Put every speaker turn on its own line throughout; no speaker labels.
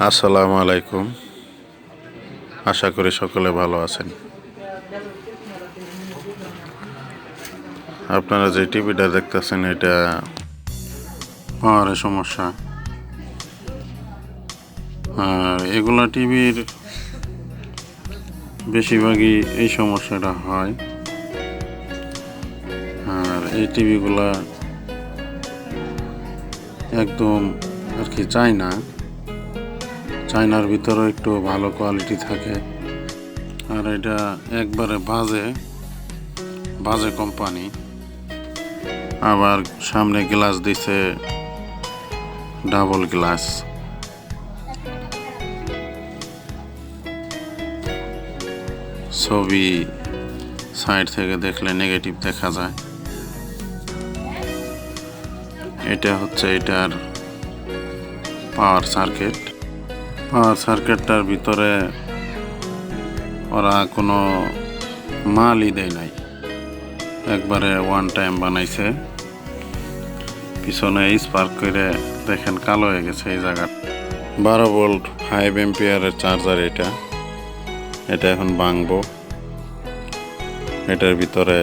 আসসালামু আলাইকুম। আশা করি সকলে ভালো আছেন। আপনারা যে টিভিটা দেখতেছেন এটা পাওয়ারের সমস্যা। আর এগুলা টিভির বেশিরভাগই এই সমস্যাটা হয়। আর এই টিভিগুলা একদম আর কি চায়নার ভিতরেও একটু ভালো কোয়ালিটি থাকে। আর এটা একবারে বাজে কোম্পানি। আবার সামনে গ্লাস দিছে ডাবল গ্লাস। ছবি সাইড থেকে দেখলে নেগেটিভ দেখা যায়। এটা হচ্ছে এটার পাওয়ার সার্কিটটার ভিতরে ওরা কোনো মালই দেয় নাই, একবারে ওয়ান টাইম বানাইছে। পিছনে স্পার্ক করে দেখেন কালো হয়ে গেছে এই জায়গা। 12 ভোল্ট 5 এম্পিয়ারের চার্জার এটা এখন ভাঙবো। এটার ভিতরে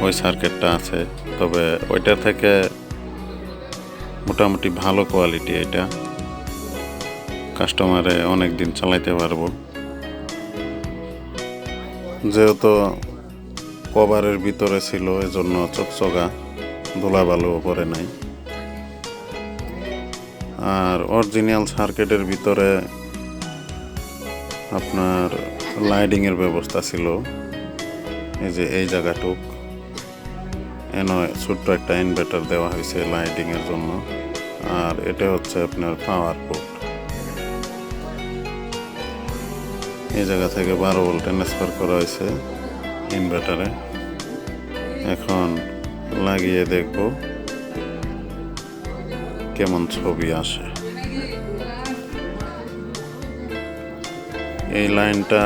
ওই সার্কিটটা আছে, তবে ওইটা থেকে মোটামুটি ভালো কোয়ালিটি। এটা কাস্টমারে অনেক দিন চালাইতে পারবো, যেহেতু কভারের ভিতরে ছিল এজন্য চকচকা, ধুলাবালু পরে নাই। আর অরিজিনাল সার্কিটের ভিতরে আপনার লাইটিংয়ের ব্যবস্থা ছিল। এই যে এই জায়গাটুক ছোট্ট একটা ইনভার্টার দেওয়া হয়েছে লাইটিংয়ের জন্য। আর এটা হচ্ছে আপনার পাওয়ার পোর্ট। এই জায়গা থেকে 12 ভোল্ট ট্রান্সফার করা হয়েছে ইনভার্টারে। এখন লাগিয়ে দেখব কেমন ছবি আসে। এই লাইনটা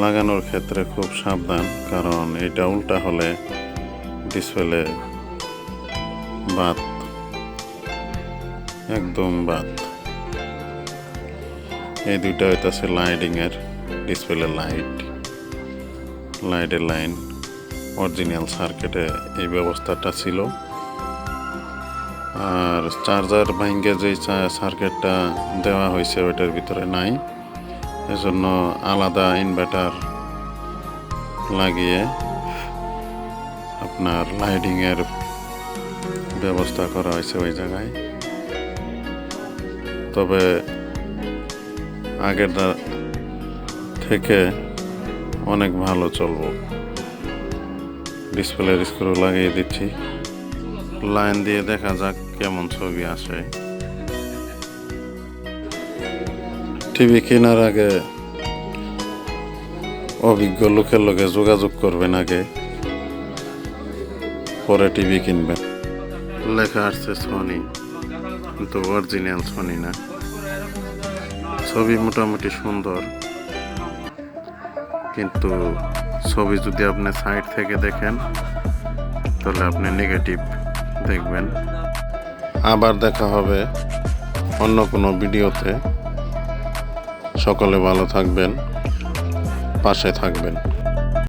লাগানোর ক্ষেত্রে খুব সাবধান, কারণ এটা উল্টা হলে ডিসপ্লে বাদ, একদম বাদ। এই দুইটা হইতেছে লাইটিংয়ের ডিসপ্লে লাইটের লাইন। অরিজিনাল সার্কিটে এই ব্যবস্থাটা ছিল। আর চার্জার ভাঙ্গে যে সার্কিটটা দেওয়া হয়েছে ওইটার ভিতরে নাই, এজন্য আলাদা ইনভার্টার লাগিয়ে আপনার লাইটিংয়ের ব্যবস্থা করা হয়েছে ওই জায়গায়। তবে আগের থেকে অনেক ভালো চলবো। ডিসপ্লের স্ক্রু লাগিয়ে দিচ্ছি, লাইন দিয়ে দেখা যাক কেমন ছবি আসে। টিভি কেনার আগে অভিজ্ঞ লোকের লগে যোগাযোগ করবেন আগে, পরে টিভি কিনবেন। লেখা আসছে সনি, কিন্তু অরিজিনাল সনি না। ছবি মোটামুটি সুন্দর, কিন্তু ছবি যদি আপনি সাইড থেকে দেখেন তাহলে আপনি নেগেটিভ দেখবেন। আবার দেখা হবে অন্য কোনো ভিডিওতে। সকলে ভালো থাকবেন, পাশে থাকবেন।